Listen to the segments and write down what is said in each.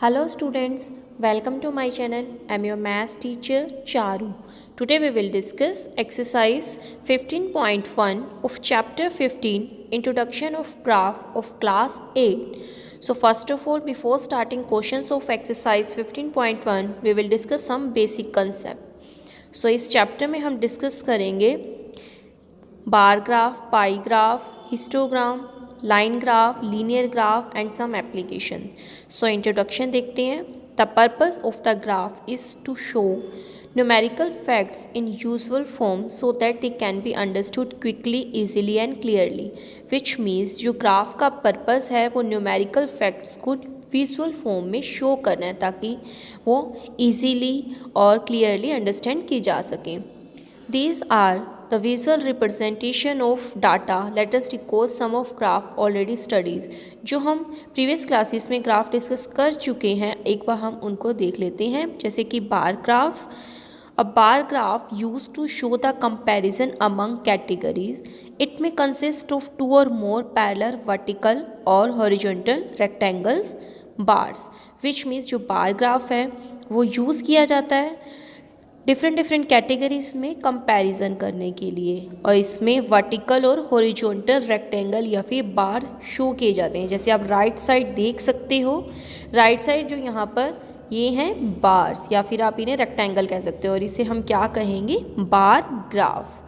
Hello students, welcome to my channel. I am your maths teacher Charu. Today we will discuss exercise 15.1 of chapter 15 Introduction of Graph of class 8. So first of all, before starting questions of exercise 15.1, we will discuss some basic concept. So इस chapter में हम discuss करेंगे bar graph, pie graph, histogram, line graph, linear graph and some application. So introduction देखते हैं. The purpose of the graph is to show numerical facts in usual form so that they can be understood quickly, easily and clearly. Which means जो graph का purpose है वो numerical facts को visual form में show करना है ताकि वो ईजीली और क्लियरली अंडरस्टैंड की जा सकें. These are the visual representation of data. Let us recall some of graph already studies. जो हम प्रीवियस क्लासेस में ग्राफ डिस्कस कर चुके हैं, एक बार हम उनको देख लेते हैं. जैसे कि bar graph. A bar graph used to show the comparison among categories. It may consist of two or more parallel vertical or horizontal rectangles bars. Which means जो बार ग्राफ है वो यूज़ किया जाता है डिफरेंट कैटेगरीज में comparison करने के लिए, और इसमें वर्टिकल और हॉरिजॉन्टल रेक्टेंगल या फिर बार शो किए जाते हैं. जैसे आप राइट साइड देख सकते हो, राइट साइड जो यहाँ पर ये हैं बार्स या फिर आप इन्हें रेक्टेंगल कह सकते हो, और इसे हम क्या कहेंगे, बार ग्राफ.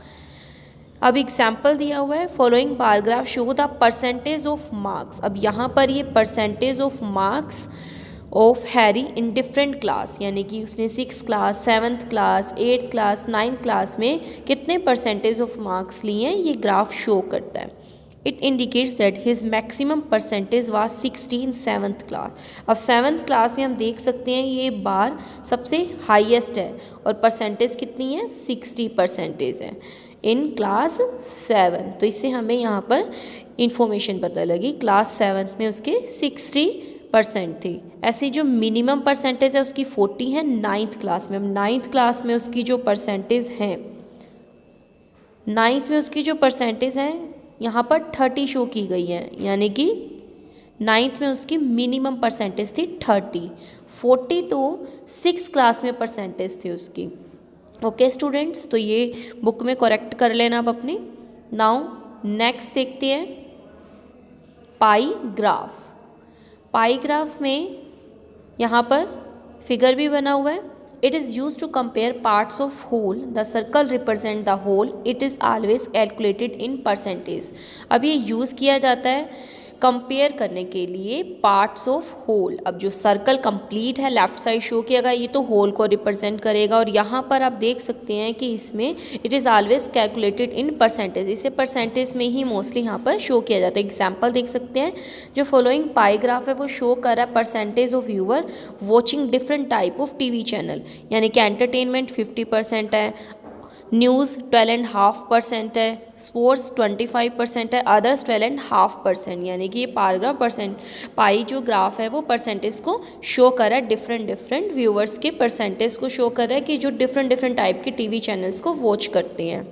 अब एग्जाम्पल दिया हुआ है, following bar graph show the percentage of marks. अब यहाँ पर ये percentage of marks of Harry in different class, यानी कि उसने 6th class, 7th class, 8th class, 9th class में कितने परसेंटेज ऑफ मार्क्स लिए हैं ये ग्राफ शो करता है. It indicates that his maximum percentage was 60 in 7th class. अब 7th क्लास में हम देख सकते हैं ये बार सबसे हाईएस्ट है और परसेंटेज कितनी है, 60% है इन क्लास 7. तो इससे हमें यहाँ पर इंफॉर्मेशन पता लगी, क्लास 7th में उसके 60% थी. ऐसे जो मिनिमम परसेंटेज है उसकी 40 है 9th क्लास में. अब 9th क्लास में उसकी जो परसेंटेज हैं, 9th में उसकी जो परसेंटेज हैं यहाँ पर 30 शो की गई है, यानी कि 9th में उसकी मिनिमम परसेंटेज थी 30. 40 तो 6th क्लास में परसेंटेज थी उसकी. ओके स्टूडेंट्स, तो ये बुक में करेक्ट कर लेना आप अपने. नाउ नेक्स्ट देखते हैं पाई ग्राफ. पाई ग्राफ में यहाँ पर फिगर भी बना हुआ है. It is use to compare parts of whole. The circle represent the whole. It is always calculated in percentage. अब ये यूज़ किया जाता है कंपेयर करने के लिए पार्ट्स ऑफ होल. अब जो सर्कल कंप्लीट है लेफ्ट साइड शो किया गया, ये तो होल को रिप्रेजेंट करेगा, और यहाँ पर आप देख सकते हैं कि इसमें it is always calculated in percentage. इसे परसेंटेज में ही मोस्टली यहाँ पर शो किया जाता है. एग्जाम्पल देख सकते हैं, जो फॉलोइंग पाई ग्राफ है वो शो कर रहा है percentage of viewer watching different type of TV channel, यानी कि एंटरटेनमेंट 50% है, न्यूज़ 12.5% है, स्पोर्ट्स 25% है, अदर्स 12.5%. यानी कि ये पाई जो ग्राफ है वो परसेंटेज को शो कर रहा है, डिफरेंट व्यूअर्स के परसेंटेज को शो कर रहा है कि जो डिफरेंट टाइप के टीवी चैनल्स को वॉच करते हैं.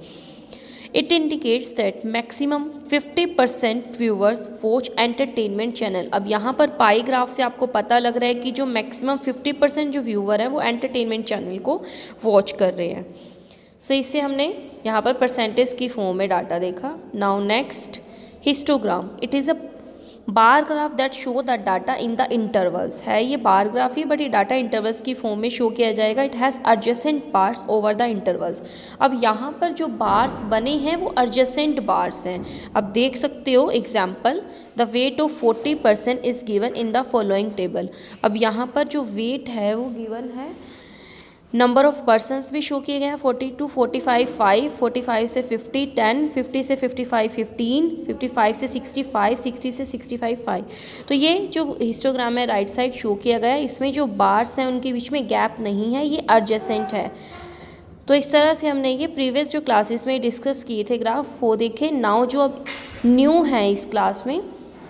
It indicates that maximum 50% viewers watch entertainment channel. अब यहाँ पर पाई ग्राफ से आपको पता लग रहा है कि जो मैक्सिमम 50% जो व्यूअर है वो एंटरटेनमेंट चैनल को वॉच कर रहे हैं. सो इससे हमने यहाँ पर परसेंटेज की फॉर्म में डाटा देखा. Now next histogram. It is a bar graph that show the data in the intervals. है ये बार ग्राफ ही, बट ये डाटा इंटरवल्स की फॉर्म में शो किया जाएगा. It has adjacent bars over the intervals. अब यहाँ पर जो बार्स बने हैं वो एडजेसेंट बार्स हैं. अब देख सकते हो example, the weight of 40% is given in the following table. अब यहाँ पर जो वेट है वो गिवन है, नंबर ऑफ पर्सनस भी शो किए गए हैं, 40 to 45 5, 45 से 50 10, 50 से 55 15, 55 से 65, 60 से 65 5. तो ये जो हिस्टोग्राम है राइट साइड शो किया गया है, इसमें जो बार्स हैं उनके बीच में गैप नहीं है, ये एडजेसेंट है. तो इस तरह से हमने ये प्रीवियस जो क्लासेस में डिस्कस किए थे ग्राफ वो देखे. नाउ जो अब न्यू है इस क्लास में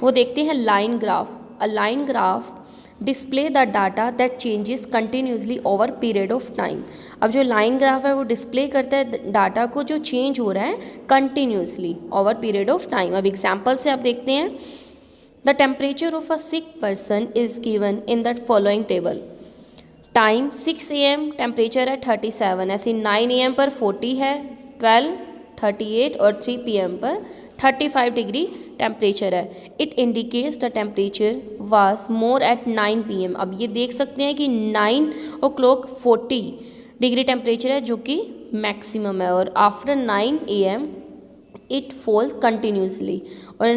वो देखते हैं line graph. A line graph display the data that changes continuously over period of time. अब जो लाइन ग्राफ है वो डिस्प्ले करता है डाटा को जो चेंज हो रहा है continuously over period of time. अब एग्जांपल से आप देखते हैं, the temperature of a sick person is given in that following table. Time 6 AM, temperature है 37, ऐसे 9 AM पर 40 है, 12, 38 और 3 PM पर 35 डिग्री टेम्परेचर है। It indicates the temperature was more at 9 PM। अब ये देख सकते हैं कि 9 o'clock 40 डिग्री टेम्परेचर है जो कि मैक्सिमम है, और after 9 AM it falls continuously, और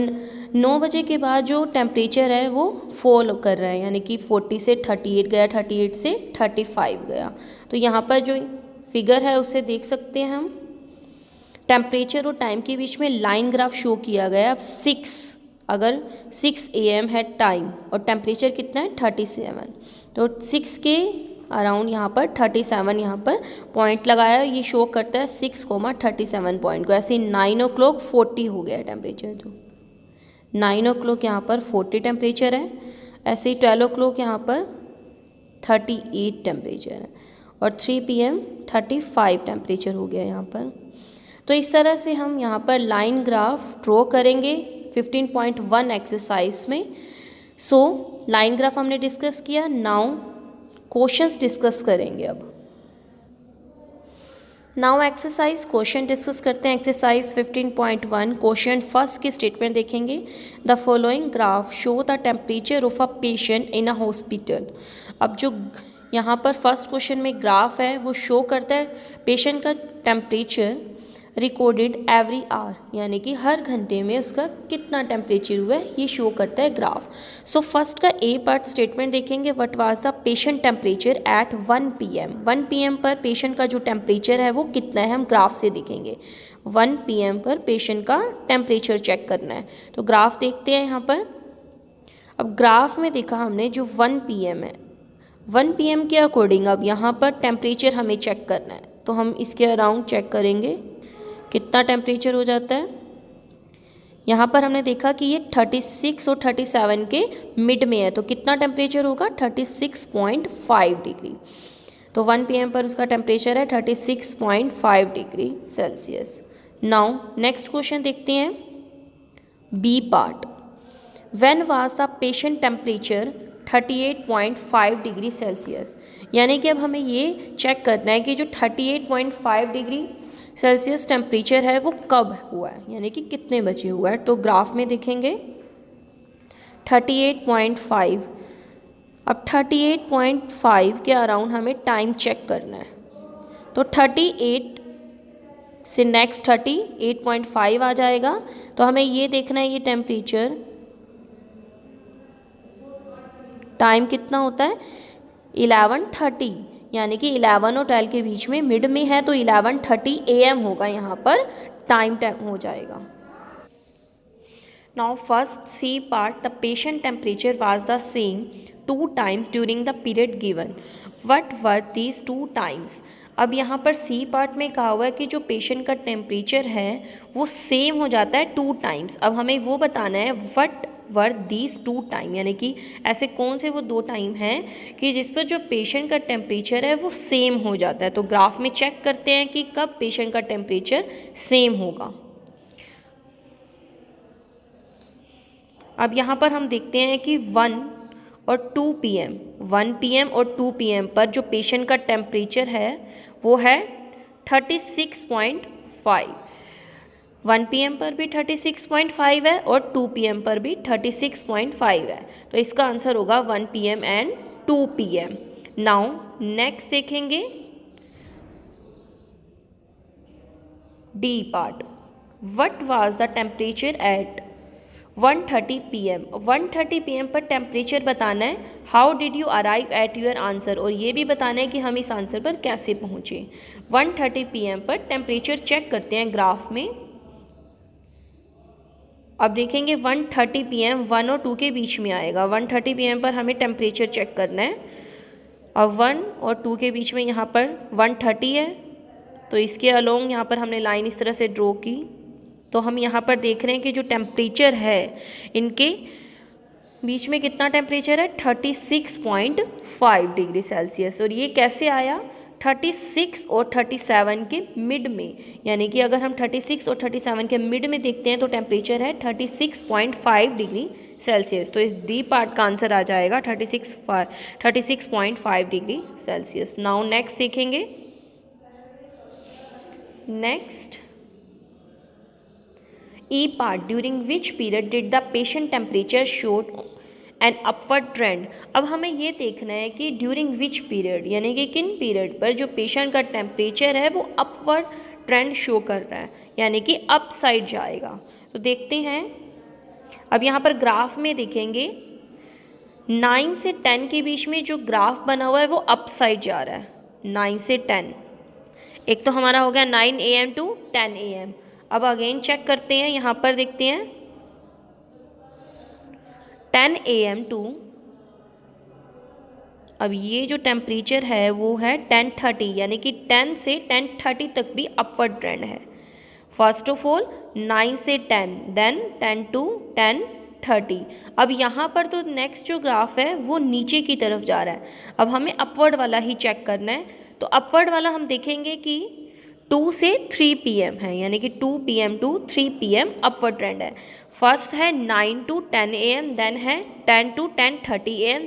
9 बजे के बाद जो टेम्परेचर है वो फॉल कर रहा है, यानी कि 40 से 38 गया, 38 से 35 गया। तो यहाँ पर जो फिगर है उससे देख सकते हैं हम टेम्परेचर और टाइम के बीच में लाइन ग्राफ शो किया गया है। अब 6, अगर 6 AM है टाइम और टेम्परेचर कितना है 37, तो 6 के अराउंड यहाँ पर 37 यहाँ पर पॉइंट लगाया, ये शो करता है 6,37 पॉइंट को। ऐसे 9 o'clock 40 हो गया है टेम्परेचर, तो 9 o'clock यहाँ पर 40 टेम्परेचर है, ऐसे ही 12 o'clock यहाँ पर 38 टेम्परेचर है, और 3 PM 35 टेम्परेचर हो गया यहाँ पर। तो इस तरह से हम यहाँ पर लाइन ग्राफ ड्रॉ करेंगे 15.1 एक्सरसाइज में। सो लाइन ग्राफ हमने डिस्कस किया, नाउ क्वेश्चंस डिस्कस करेंगे। अब नाउ एक्सरसाइज क्वेश्चन डिस्कस करते हैं। एक्सरसाइज 15.1 क्वेश्चन फर्स्ट की स्टेटमेंट देखेंगे। The following graph show the temperature of a patient in a hospital. अब जो यहाँ पर फर्स्ट क्वेश्चन में ग्राफ है वो शो करता है पेशेंट का टेम्परेचर रिकॉर्डेड एवरी आवर, यानी कि हर घंटे में उसका कितना टेम्परेचर हुआ है ये शो करता है ग्राफ। सो फर्स्ट का ए पार्ट स्टेटमेंट देखेंगे। What was the patient temperature at 1 PM। 1 PM पर पेशेंट का जो टेम्परेचर है वो कितना है हम ग्राफ से देखेंगे। 1 PM पर पेशेंट का टेम्परेचर चेक करना है, तो ग्राफ देखते हैं यहाँ पर। अब ग्राफ में देखा हमने जो 1 PM है, 1 PM के अकॉर्डिंग अब यहाँ पर टेम्परेचर हमें चेक करना है, तो हम इसके अराउंड चेक करेंगे कितना टेम्परेचर हो जाता है। यहाँ पर हमने देखा कि ये 36 और 37 के मिड में है, तो कितना टेम्परेचर होगा 36.5 डिग्री। तो 1 PM पर उसका टेम्परेचर है 36.5 degree Celsius. Now next question देखते हैं, B part. When was the patient temperature 38.5 degree Celsius, यानी कि अब हमें ये चेक करना है कि जो 38.5 डिग्री सेल्सियस टेम्परेचर है वो कब हुआ है, यानी कि कितने बजे हुआ है। तो ग्राफ में देखेंगे 38.5। अब 38.5 के अराउंड हमें टाइम चेक करना है, तो 38 से नेक्स्ट 38.5 आ जाएगा, तो हमें ये देखना है ये टेम्परेचर टाइम कितना होता है 11:30, यानी कि 11 और 12 के बीच में मिड में है, तो 11:30 AM होगा, यहाँ पर टाइम हो जाएगा। Now first C part, the patient temperature was the same 2 times during the period given. What were these 2 times। अब यहाँ पर सी पार्ट में कहा हुआ है कि जो पेशेंट का टेम्परेचर है वो सेम हो जाता है 2 times। अब हमें वो बताना है व्हाट वर दीज 2 टाइम, यानी कि ऐसे कौन से वो 2 टाइम हैं कि जिस पर जो पेशेंट का टेम्परेचर है वो सेम हो जाता है। तो ग्राफ में चेक करते हैं कि कब पेशेंट का टेम्परेचर सेम होगा। अब यहाँ पर हम देखते हैं कि 1 और 2 PM, 1 PM और 2 PM पर जो पेशेंट का टेम्परेचर है वो है 36.5। 1 PM पर भी 36.5 है और 2 PM पर भी 36.5 है, तो इसका आंसर होगा 1 PM and 2 PM। Now next देखेंगे D part. What was the temperature at 1:30 PM। 1:30 PM पर टेम्परेचर बताना है। How did you arrive at your answer, और ये भी बताना है कि हम इस आंसर पर कैसे पहुँचे। 1:30 PM पर टेम्परेचर चेक करते हैं ग्राफ में। अब देखेंगे 1:30 PM 1 और 2 के बीच में आएगा। 1:30 PM पर हमें टेम्परेचर चेक करना है, और 1 और 2 के बीच में यहाँ पर 1:30 है, तो इसके अलोंग यहाँ पर हमने लाइन इस तरह से ड्रॉ की। तो हम यहाँ पर देख रहे हैं कि जो टेम्परेचर है इनके बीच में कितना टेम्परेचर है 36.5 डिग्री सेल्सियस। और ये कैसे आया 36 और 37 के मिड में, यानी कि अगर हम 36 और 37 के मिड में देखते हैं तो टेम्परेचर है 36.5 डिग्री सेल्सियस। तो इस डी पार्ट का आंसर आ जाएगा 36.5 डिग्री सेल्सियस। नाउ नेक्स्ट देखेंगे। Next E part, during which period did the patient temperature showed an upward trend. अब हमें ये देखना है कि ड्यूरिंग विच पीरियड, यानी कि किन पीरियड पर जो पेशेंट का टेम्परेचर है वो अपवर्ड ट्रेंड शो कर रहा है, यानी कि अप साइड जाएगा। तो देखते हैं, अब यहाँ पर ग्राफ में देखेंगे 9 से 10 के बीच में जो ग्राफ बना हुआ है वो अप साइड जा रहा है। 9 से 10, एक तो हमारा हो गया 9 AM टू 10 AM। अब अगेन चेक करते हैं, यहाँ पर देखते हैं 10 AM टू, अब ये जो टेम्परेचर है वो है 10:30, यानी कि 10 से 10:30 तक भी अपवर्ड ट्रेंड है। फर्स्ट ऑफ ऑल 9 से 10, देन 10 to 10:30। अब यहाँ पर तो नेक्स्ट जो ग्राफ है वो नीचे की तरफ जा रहा है। अब हमें अपवर्ड वाला ही चेक करना है, तो अपवर्ड वाला हम देखेंगे कि 2 से 3 PM है, यानी कि 2 PM to 3 PM upward trend है। फर्स्ट है 9 to 10 AM, देन है 10 to 10:30 AM,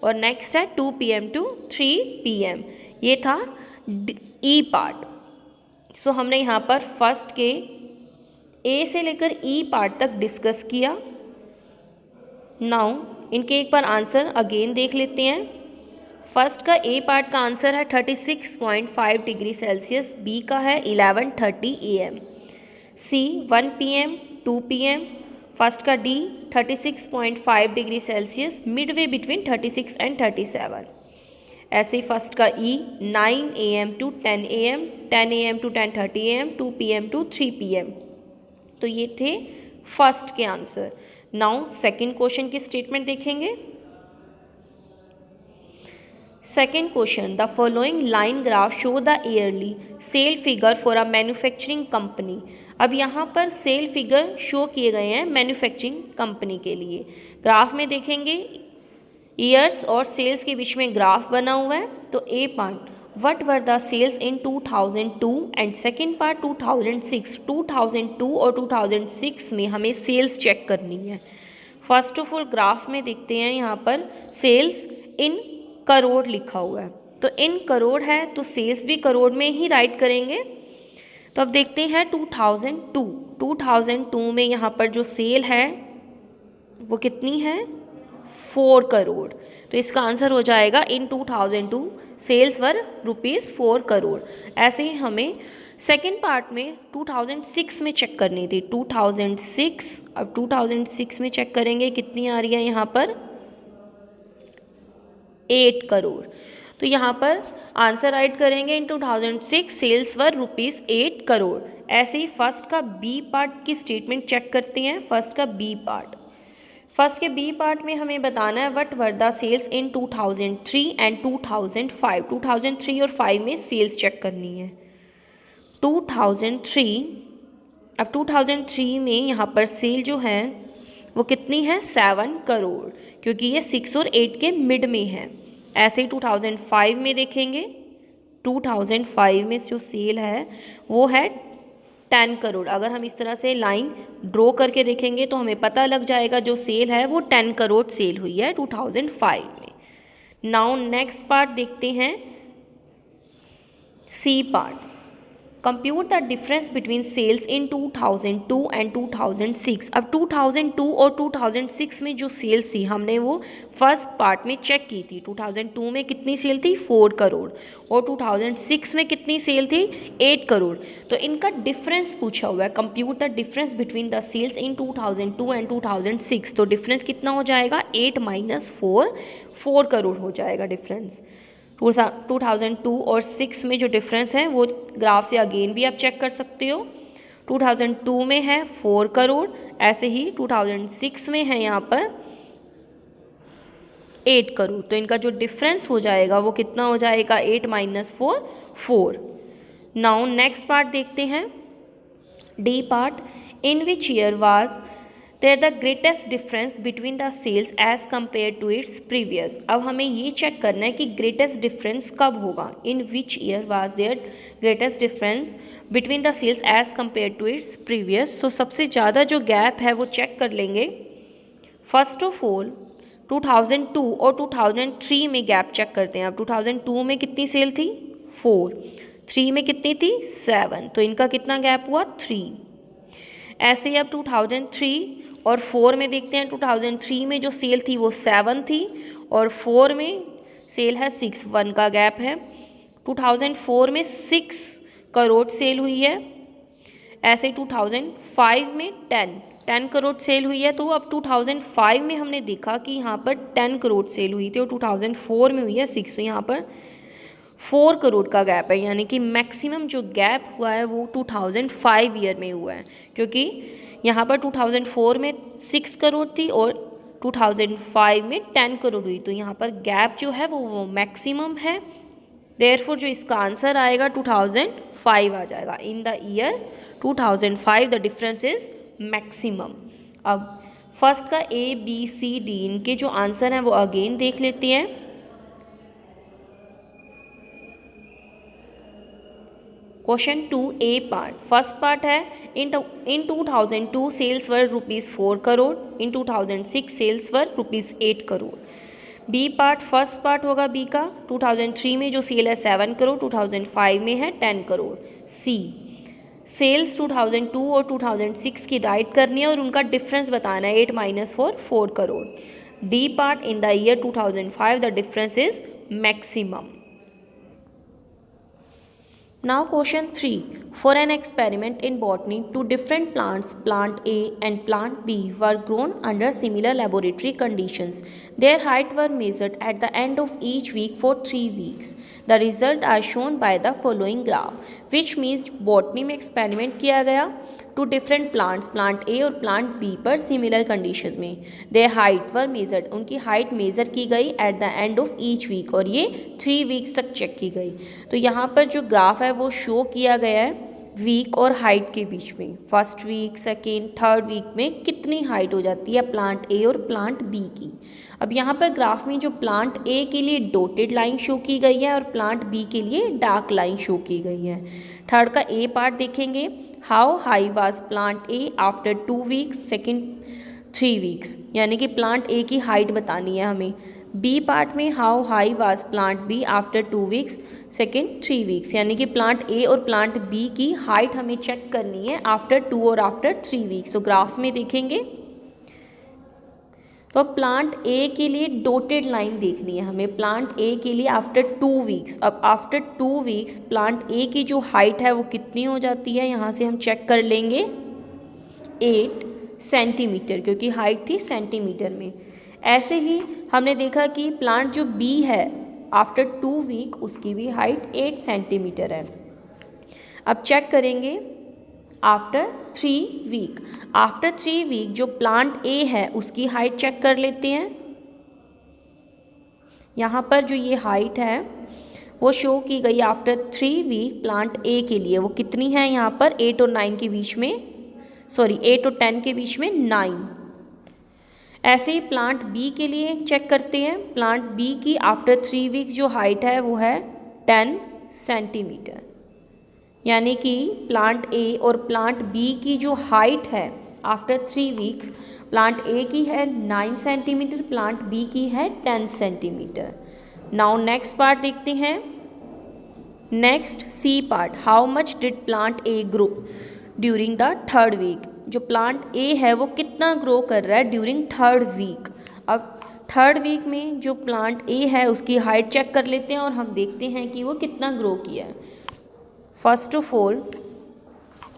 और नेक्स्ट है 2 PM टू 3 PM। ये था ई पार्ट। सो हमने यहाँ पर फर्स्ट के ए से लेकर ई पार्ट तक डिस्कस किया। नाउ इनके एक बार आंसर अगेन देख लेते हैं। फर्स्ट का ए पार्ट का आंसर है 36.5 डिग्री सेल्सियस, बी का है 11:30 AM, C 1 PM 2 PM, first का D 36.5 degree Celsius, midway between 36 and 37। ऐसे ही फर्स्ट का E 9 AM to 10 AM, 10 AM to 10:30 AM, 2 PM to 3 PM। तो ये थे फर्स्ट के आंसर। नाउ सेकंड क्वेश्चन की स्टेटमेंट देखेंगे। Second question, the following line graph show the yearly sale figure for a manufacturing company. अब यहाँ पर cell figure show किए गए हैं मैन्युफैक्चरिंग कंपनी के लिए। ग्राफ में देखेंगे ईयर्स और सेल्स के बीच में ग्राफ बना हुआ है। तो A part, what were the sales in 2002 and second part 2006। 2002 और 2006 में हमें सेल्स चेक करनी है। फर्स्ट ऑफ ऑल ग्राफ में देखते हैं, यहाँ पर सेल्स इन करोड़ लिखा हुआ है, तो इन करोड़ है तो सेल्स भी करोड़ में ही राइट करेंगे। तो अब देखते हैं 2002 में यहाँ पर जो सेल है वो कितनी है, 4 करोड़। तो इसका आंसर हो जाएगा इन 2002 सेल्स वर ₹4 करोड़। ऐसे ही हमें सेकेंड पार्ट में 2006 में चेक करनी थी। 2006, अब 2006 में चेक करेंगे कितनी आ रही है, यहाँ पर 8 करोड़। तो यहाँ पर आंसर राइट करेंगे इन 2006 सेल्स वर ₹8 करोड़। ऐसे ही फर्स्ट का बी पार्ट की स्टेटमेंट चेक करते हैं। फर्स्ट का बी पार्ट, फर्स्ट के बी पार्ट में हमें बताना है what were the sales in 2003 and 2005। 2003 और 5 में सेल्स चेक करनी है। 2003, अब 2003 में यहाँ पर सेल जो है वो कितनी है, 7 करोड़, क्योंकि ये 6 और 8 के मिड में है। ऐसे ही 2005 में देखेंगे, 2005 में जो सेल है वो है 10 करोड़। अगर हम इस तरह से लाइन ड्रॉ करके देखेंगे तो हमें पता लग जाएगा जो सेल है वो 10 करोड़ सेल हुई है 2005 में। नाउ नेक्स्ट पार्ट देखते हैं, C part, compute the difference between sales in 2002 and 2006। अब 2002 और 2006 में जो सेल्स थी हमने वो फर्स्ट पार्ट में चेक की थी। 2002 में कितनी सेल थी, 4 करोड़, और 2006 में कितनी सेल थी, 8 करोड़। तो इनका डिफरेंस पूछा हुआ है, compute the difference between the sales in 2002 and 2006। तो डिफरेंस कितना हो जाएगा, 8 - 4 करोड़ हो जाएगा डिफरेंस। 2002 और 6 में जो डिफरेंस है वो ग्राफ से अगेन भी आप चेक कर सकते हो। 2002 में है 4 करोड़, ऐसे ही 2006 में है यहाँ पर 8 करोड़। तो इनका जो डिफरेंस हो जाएगा वो कितना हो जाएगा, 8 - 4। नाउ नेक्स्ट पार्ट देखते हैं, D part, in which year was there the greatest difference between the sales as compare to its previous. अब हमें ये चेक करना है कि ग्रेटेस्ट डिफरेंस कब होगा, in which year was there greatest difference between the sales as compare to its previous. तो सबसे ज़्यादा जो गैप है वो चेक कर लेंगे। फर्स्ट ऑफ ऑल 2002 और 2003 में गैप चेक करते हैं। अब 2002 में कितनी सेल थी 4, 3 में कितनी थी 7, तो इनका कितना गैप हुआ 3। ऐसे ही अब 2003 और 4 में देखते हैं। 2003 में जो सेल थी वो 7 थी और 4 में सेल है 6, 1 का गैप है। 2004 में 6 करोड़ सेल हुई है। ऐसे 2005 में 10 करोड़ सेल हुई है। तो अब 2005 में हमने देखा कि यहाँ पर 10 करोड़ सेल हुई थी और 2004 में हुई है 6, तो यहाँ पर 4 करोड़ का गैप है, यानी कि मैक्सिमम जो गैप हुआ है वो 2005 ईयर में हुआ है, क्योंकि यहाँ पर 2004 में 6 करोड़ थी और 2005 में 10 करोड़ हुई, तो यहाँ पर गैप जो है वो मैक्सिमम है। देयरफॉर जो इसका आंसर आएगा 2005 आ जाएगा। In the year 2005 the difference is maximum. अब फर्स्ट का A B C D इनके जो आंसर हैं वो अगेन देख लेते हैं। Question 2A part, first part है in 2002 sales were ₹4 crore, in 2006 sales were ₹8 crore. B part, first part होगा बी का, 2003 में जो सेल है 7 करोड़, 2005 में है 10 करोड़। सी, सेल्स 2002 और 2006 की राइट करनी है और उनका डिफरेंस बताना है, 8 - 4 crore. D part, in the year 2005 the difference is maximum. Now question 3. For an experiment in botany, two different plants, plant A and plant B, were grown under similar laboratory conditions. Their height were measured at the end of each week for 3 weeks. The results are shown by the following graph, which means botany में experiment किया गया two different plants, plant A और plant B पर similar conditions में। They height were measured, उनकी height measure की गई at the end of each week और ये 3 वीक्स तक चेक की गई। तो यहाँ पर जो ग्राफ है वो शो किया गया है वीक और हाइट के बीच में। First week, second, third week में कितनी हाइट हो जाती है प्लांट ए और प्लांट बी की। अब यहाँ पर ग्राफ में जो प्लांट ए के लिए डॉटेड लाइन शो की गई है और प्लांट बी के लिए डार्क लाइन शो की गई है। थर्ड का ए पार्ट देखेंगे, how high was plant A after 2 weeks, second 3 weeks, यानी कि प्लांट ए की हाइट बतानी है हमें। बी पार्ट में how high was plant B after 2 weeks, second 3 weeks, यानी कि प्लांट ए और प्लांट बी की हाइट हमें चेक करनी है आफ्टर 2 और आफ्टर 3 वीक्स। तो ग्राफ में देखेंगे तो प्लांट ए के लिए डॉटेड लाइन देखनी है हमें, प्लांट ए के लिए आफ्टर 2 वीक्स। अब आफ्टर 2 वीक्स प्लांट ए की जो हाइट है वो कितनी हो जाती है, यहाँ से हम चेक कर लेंगे 8 सेंटीमीटर, क्योंकि हाइट थी सेंटीमीटर में। ऐसे ही हमने देखा कि प्लांट जो बी है आफ्टर 2 वीक उसकी भी हाइट 8 सेंटीमीटर है। अब चेक करेंगे आफ्टर 3 वीक, आफ्टर 3 वीक जो प्लांट ए है उसकी हाइट चेक कर लेते हैं। यहाँ पर जो ये हाइट है वो शो की गई आफ्टर 3 वीक प्लांट ए के लिए, वो कितनी है यहाँ पर 8 और 9 के बीच में, 8 और 10 के बीच में 9। ऐसे ही प्लांट बी के लिए चेक करते हैं। प्लांट बी की आफ्टर 3 वीक जो हाइट है वो है 10 सेंटीमीटर, यानी कि प्लांट ए और प्लांट बी की जो हाइट है आफ्टर 3 वीक्स, प्लांट ए की है 9 सेंटीमीटर, प्लांट बी की है 10 सेंटीमीटर। नाउ नेक्स्ट पार्ट देखते हैं। Next C part, how much did plant A grow during the 3rd week. जो प्लांट ए है वो कितना ग्रो कर रहा है ड्यूरिंग 3rd वीक। अब 3rd वीक में जो प्लांट ए है उसकी हाइट चेक कर लेते हैं और हम देखते हैं कि वो कितना ग्रो किया है। फर्स्ट ऑफ ऑल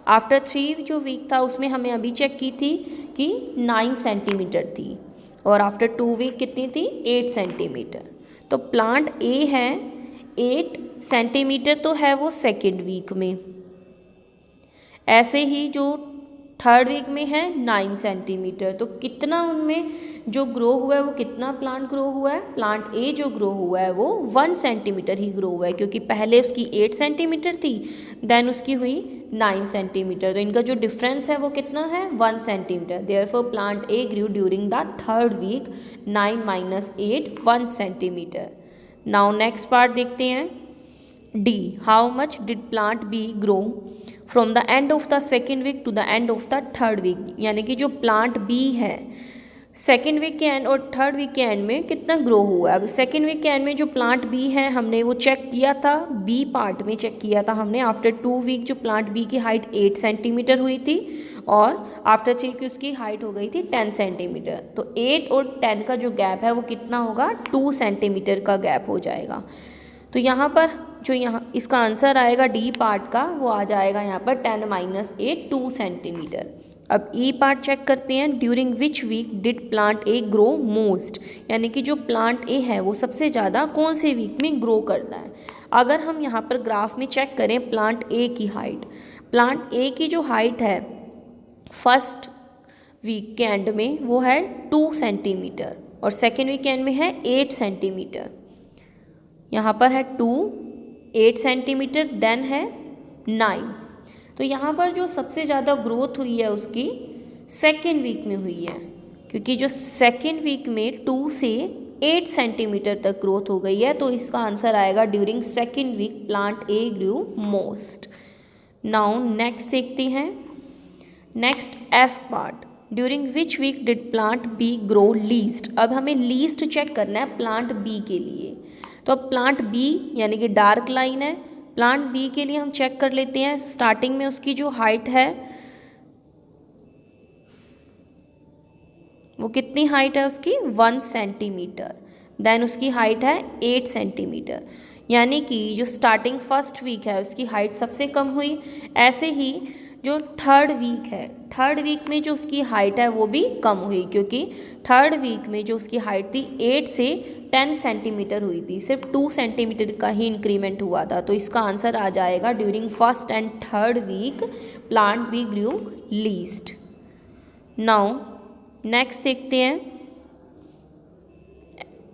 आफ्टर 3 जो वीक था उसमें हमें अभी चेक की थी कि 9 सेंटीमीटर थी और आफ्टर 2 वीक कितनी थी 8 सेंटीमीटर। तो प्लांट ए है 8 सेंटीमीटर तो है वो 2nd वीक में। ऐसे ही जो 3rd वीक में है 9 सेंटीमीटर, तो कितना उनमें जो ग्रो हुआ है वो कितना प्लांट ग्रो हुआ है, प्लांट ए जो ग्रो हुआ है वो 1 सेंटीमीटर ही ग्रो हुआ है, क्योंकि पहले उसकी 8 सेंटीमीटर थी, देन उसकी हुई 9 सेंटीमीटर, तो इनका जो डिफरेंस है वो कितना है 1 centimetre. Therefore plant A grew during the third week 9 minus 8 1 centimetre. Now next part देखते हैं। D, how much did plant B grow from the end of the second week to the end of the third week, यानी कि जो plant B है second week के end और third week के end में कितना ग्रो हुआ है। अब सेकेंड वीक के एंड में जो प्लांट बी है हमने वो चेक किया था, बी पार्ट में चेक किया था हमने। आफ्टर 2 वीक जो प्लांट बी की हाइट 8 सेंटीमीटर हुई थी और आफ्टर 3 की उसकी हाइट हो गई थी 10 सेंटीमीटर। तो 8 और 10 का जो गैप है वो कितना होगा 2 सेंटीमीटर का गैप हो जाएगा। तो यहाँ पर जो यहाँ इसका आंसर आएगा डी पार्ट का वो आ जाएगा यहाँ पर 10 माइनस 8 2 सेंटीमीटर। अब ई पार्ट चेक करते हैं। During which week did plant A grow most, यानी कि जो प्लांट ए है वो सबसे ज़्यादा कौन से वीक में ग्रो करता है। अगर हम यहाँ पर ग्राफ में चेक करें प्लांट ए की हाइट, प्लांट ए की जो हाइट है फर्स्ट वीक के एंड में वो है 2 सेंटीमीटर और सेकेंड वीक के एंड में है 8 सेंटीमीटर। यहाँ पर है 2 8 सेंटीमीटर देन है 9। तो यहाँ पर जो सबसे ज़्यादा ग्रोथ हुई है उसकी सेकेंड वीक में हुई है, क्योंकि जो सेकेंड वीक में 2 से 8 सेंटीमीटर तक ग्रोथ हो गई है। तो इसका आंसर आएगा during second week plant A grew most. Now next देखते हैं। Next F part, during which week did plant B grow least. अब हमें लीस्ट चेक करना है प्लांट बी के लिए। तो अब प्लांट बी यानी कि डार्क लाइन है, प्लांट बी के लिए हम चेक कर लेते हैं। स्टार्टिंग में उसकी जो हाइट है वो कितनी हाइट है उसकी 1 सेंटीमीटर, देन उसकी हाइट है 8 सेंटीमीटर, यानी कि जो स्टार्टिंग फर्स्ट वीक है उसकी हाइट सबसे कम हुई। ऐसे ही जो थर्ड वीक है, थर्ड वीक में जो उसकी हाइट है वो भी कम हुई, क्योंकि थर्ड वीक में जो उसकी हाइट थी 8 से 10 सेंटीमीटर हुई थी, सिर्फ 2 सेंटीमीटर का ही इंक्रीमेंट हुआ था। तो इसका आंसर आ जाएगा during first and third week plant be grow least. Now next देखते हैं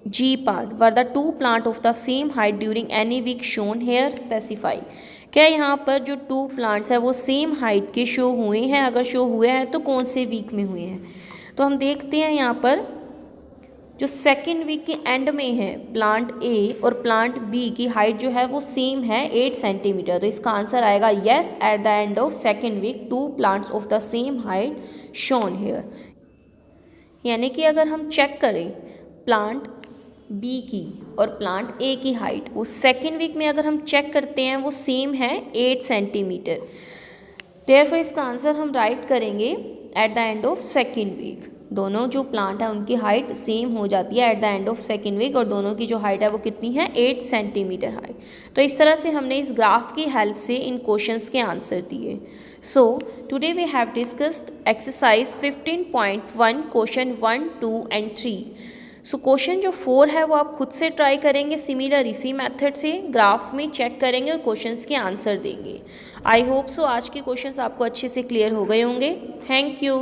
G part, were the 2 plant of the same height during any week shown here specify. क्या यहाँ पर जो 2 प्लांट्स है वो सेम हाइट के शो हुए हैं, अगर शो हुए हैं तो कौन से वीक में हुए हैं। तो हम देखते हैं यहाँ पर जो सेकेंड वीक के एंड में है प्लांट ए और प्लांट बी की हाइट जो है वो सेम है 8 सेंटीमीटर। तो इसका आंसर आएगा yes, at the end of second week 2 plants of the same height shown here. यानी कि अगर हम चेक करें प्लांट बी की और प्लांट ए की हाइट, वो सेकेंड वीक में अगर हम चेक करते हैं वो सेम है 8 सेंटीमीटर। देयरफॉर इसका आंसर हम राइट करेंगे at the end of second week. दोनों जो प्लांट है उनकी हाइट सेम हो जाती है at the end of second week, और दोनों की जो हाइट है वो कितनी है 8 सेंटीमीटर हाइट। तो इस तरह से हमने इस ग्राफ की हेल्प से इन क्वेश्चंस के आंसर दिए। So today we have discussed exercise 15.1 question 1, 2 and 3। So question जो 4 है वो आप खुद से ट्राई करेंगे सिमिलर इसी मेथड से, ग्राफ में चेक करेंगे और क्वेश्चंस के आंसर देंगे। आई होप सो आज के क्वेश्चंस आपको अच्छे से क्लियर हो गए होंगे। Thank you.